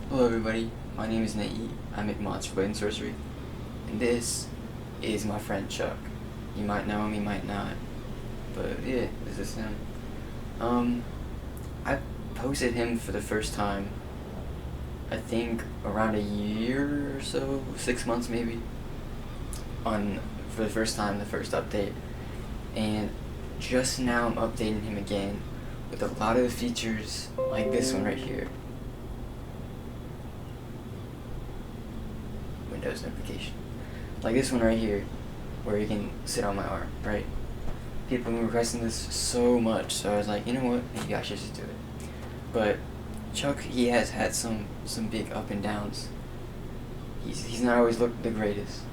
Hello everybody, my name is Nate. I make mods for Blade and Sorcery, and this is my friend Chuck. You might know him, you might not, but yeah, this is him. I posted him for the first time, I think around a year or so, 6 months maybe, for the first time, the first update, and just now I'm updating him again with a lot of the features like this one right here. Windows notification. Like this one right here, where you can sit on my arm, right? People have been requesting this so much, so I was like, you know what, maybe I should just do it. But Chuck, he has had some big up and downs. He's not always looked the greatest.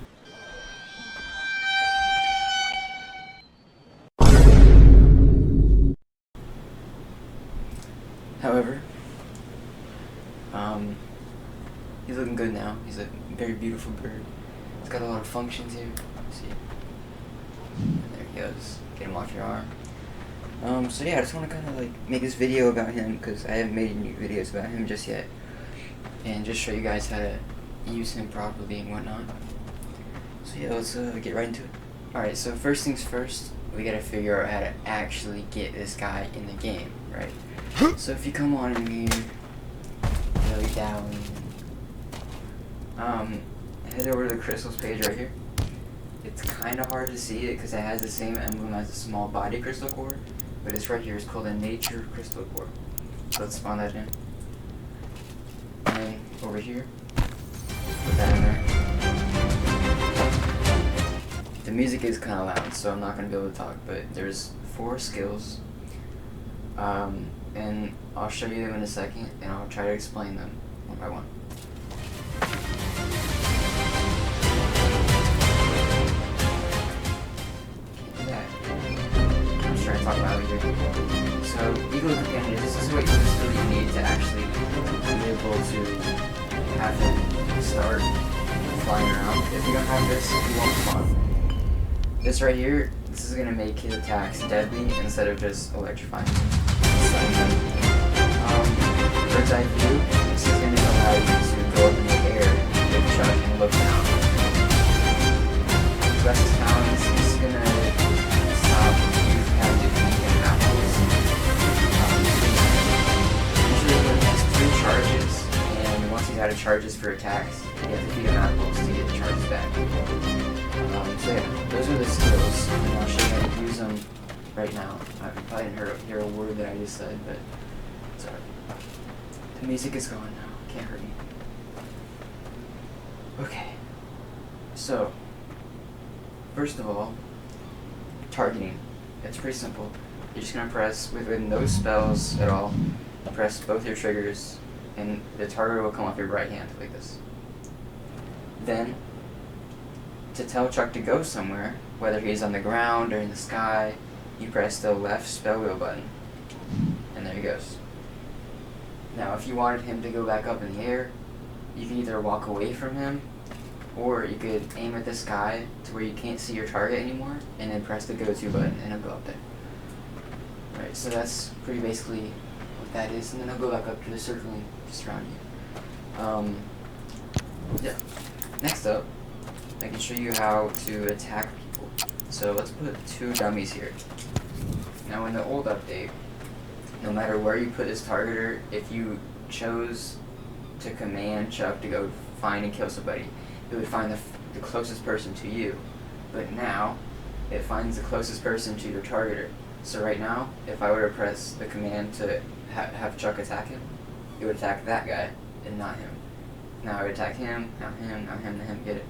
However, he's looking good now. He's a very beautiful bird. It's got a lot of functions here. See? And there he goes. Get him off your arm. So yeah, I just want to kind of like make this video about him because I haven't made any videos about him just yet, and just show you guys how to use him properly and whatnot. So yeah, let's get right into it. Alright, so first things first, we gotta figure out how to actually get this guy in the game, right? So if you come on in here, really down, head over to the crystals page right here. It's kind of hard to see it because it has the same emblem as the small body crystal core, but it's right here. It's called a nature crystal core. So let's spawn that in. And then over here, put that in there. The music is kind of loud, so I'm not going to be able to talk, but there's 4 skills. And I'll show you them in a second, and I'll try to explain them one by one. I'm just trying to talk about it here. So, Eagle Companion, this is what you need to actually be able to have him start flying around. If you don't have this, you won't spawn. This right here, this is going to make his attacks deadly instead of just electrifying. Bird's eye view, this is going to allow you to go up in the air with a shot and look down. West Talons is going to stop you from having to get apples. Usually when he has 3 charges, and once he's out of charges for attacks, you have to feed him apples to get the charges back. So yeah, those are the skills, and I'll show you how to use them right now. I probably didn't hear a word that I just said, but it's alright. The music is gone now. Can't hurt me. Okay. So, first of all, targeting. It's pretty simple. You're just gonna press with no spells at all. Press both your triggers, and the target will come off your right hand like this. Then, to tell Chuck to go somewhere, whether he's on the ground or in the sky, you press the left spell wheel button, and there he goes. Now, if you wanted him to go back up in the air, you can either walk away from him, or you could aim at the sky to where you can't see your target anymore, and then press the go-to button, and he'll go up there. Right, so that's pretty basically what that is, and then he'll go back up to the circling just around you. Yeah. Next up, I can show you how to attack people. So let's put 2 dummies here. Now in the old update, no matter where you put this targeter, if you chose to command Chuck to go find and kill somebody, it would find the closest person to you. But now, it finds the closest person to your targeter. So right now, if I were to press the command to have Chuck attack him, it would attack that guy and not him. Now I would attack him, now him, now him, now him, get it.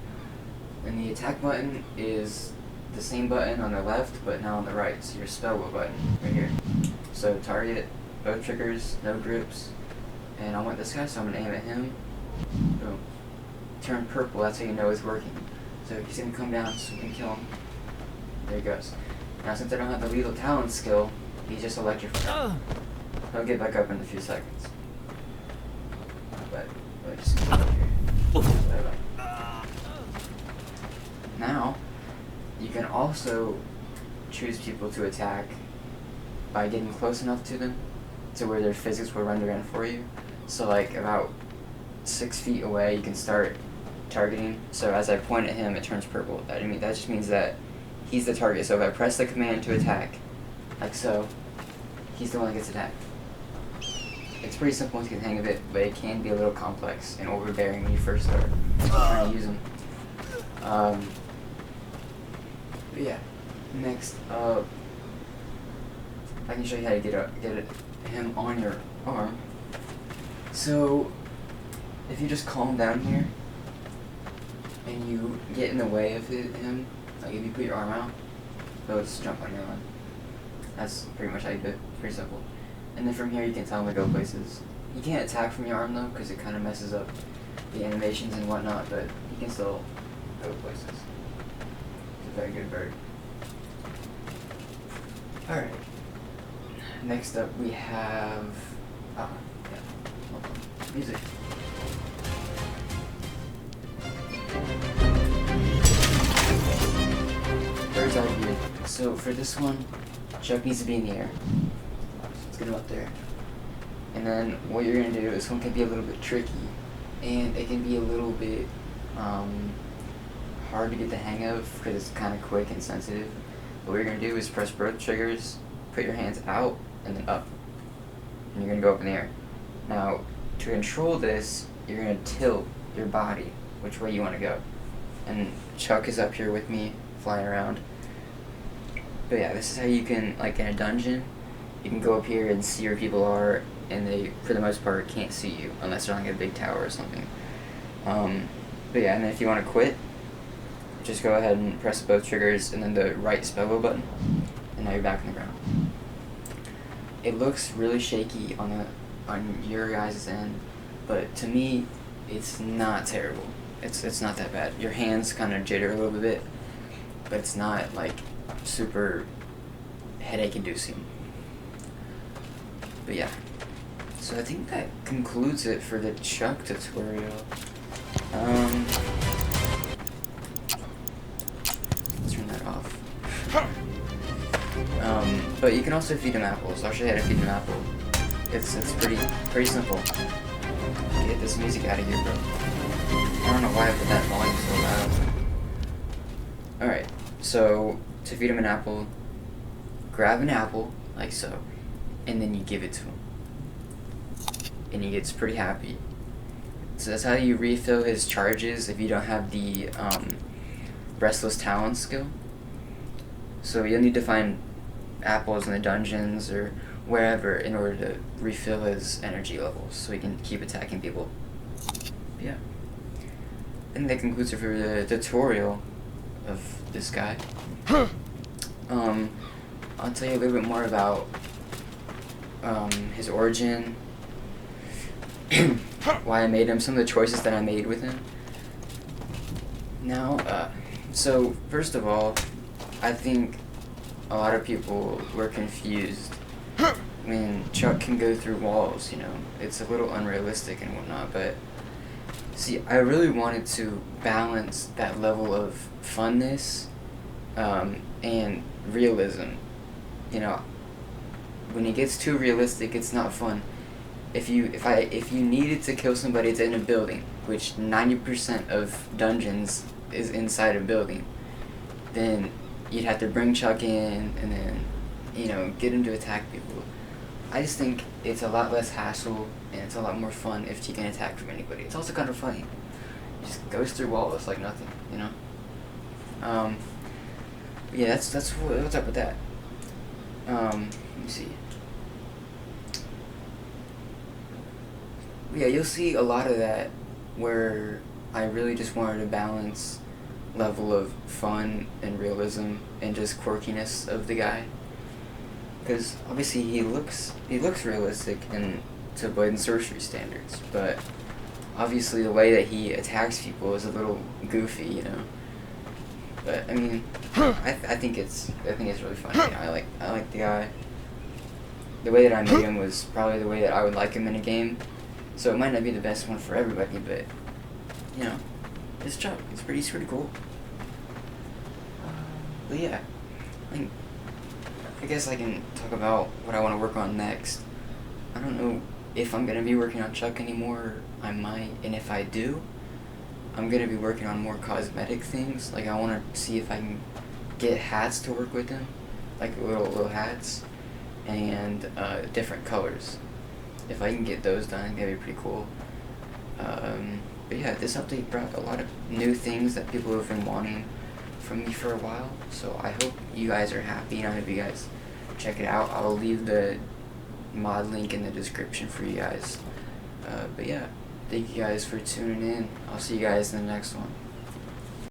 And the attack button is the same button on the left, but now on the right. So your spell wheel button right here. So target, both triggers, no groups, and I want this guy, so I'm gonna aim at him. Boom. Turn purple. That's how you know it's working. So he's gonna come down, so we can kill him. There he goes. Now since I don't have the lethal talent skill, he's just electrified. He'll get back up in a few seconds. But just keep up here. Now, you can also choose people to attack by getting close enough to them to where their physics will run around for you. So like about 6 feet away, you can start targeting. So as I point at him, it turns purple. That just means that he's the target. So if I press the command to attack, like so, he's the one that gets attacked. It's pretty simple once you get the hang of it, but it can be a little complex and overbearing when you first start trying to use them. But yeah, next up, I can show you how to get him on your arm. So if you just calm down here and you get in the way of him, like if you put your arm out, he'll just jump on your arm. That's pretty much how you do it. Pretty simple. And then from here you can tell him to go places. You can't attack from your arm though, because it kind of messes up the animations and whatnot, but he can still go places. He's a very good bird. Alright. Next up we have... hold on. Music. Bird's eye view. So for this one, Chuck needs to be in the air. Let's get him up there. And then what you're going to do, this one can be a little bit tricky. And it can be a little bit hard to get the hang of because it's kind of quick and sensitive. But what you're going to do is press both triggers, put your hands out, and then up. And you're going to go up in the air. Now, to control this, you're going to tilt your body which way you want to go. And Chuck is up here with me, flying around. But yeah, this is how you can, like in a dungeon, you can go up here and see where people are, and they, for the most part, can't see you unless they're on like a big tower or something. But yeah, and then if you want to quit, just go ahead and press both triggers and then the right spell button, and now you're back on the ground. It looks really shaky on your guys' end, but to me, it's not terrible. It's not that bad. Your hands kind of jitter a little bit, but it's not like super headache-inducing. But yeah, so I think that concludes it for the Chuck tutorial. Let's turn that off. But you can also feed him apples. I'll show you how to feed him apple. It's pretty simple. Get this music out of here, bro. I don't know why I put that volume so loud. Alright, so to feed him an apple, grab an apple, like so, and then you give it to him. And he gets pretty happy. So that's how you refill his charges if you don't have the Restless Talon skill. So you'll need to find apples in the dungeons or wherever in order to refill his energy levels so he can keep attacking people. Yeah. And that concludes it for the tutorial of this guy. I'll tell you a little bit more about his origin, why I made him, some of the choices that I made with him. Now, so first of all, I think a lot of people were confused. I mean, Chuck can go through walls, you know, it's a little unrealistic and whatnot, but see, I really wanted to balance that level of funness and realism. You know, when it gets too realistic, it's not fun. If you needed to kill somebody that's in a building, which 90% of dungeons is inside a building, then you'd have to bring Chuck in and then, you know, get him to attack people. I just think it's a lot less hassle and it's a lot more fun if you can attack from anybody. It's also kind of funny. He just goes through walls like nothing, you know? Yeah, that's what's up with that. Let me see. Yeah, you'll see a lot of that where I really just wanted to balance level of fun and realism and just quirkiness of the guy. Because obviously he looks realistic and to Blade and Sorcery standards, but obviously the way that he attacks people is a little goofy, you know. But I mean, I think it's really funny. I like the guy. The way that I made him was probably the way that I would like him in a game. So it might not be the best one for everybody, but you know, it's Chuck. It's pretty cool. But yeah, I guess I can talk about what I want to work on next. I don't know if I'm going to be working on Chuck anymore, I might, and if I do, I'm going to be working on more cosmetic things. Like, I want to see if I can get hats to work with them, like little hats, and different colors. If I can get those done, that'd be pretty cool. But yeah, this update brought a lot of new things that people have been wanting from me for a while, so I hope you guys are happy, and I hope you guys check it out. I'll leave the mod link in the description for you guys. But yeah, thank you guys for tuning in. I'll see you guys in the next one.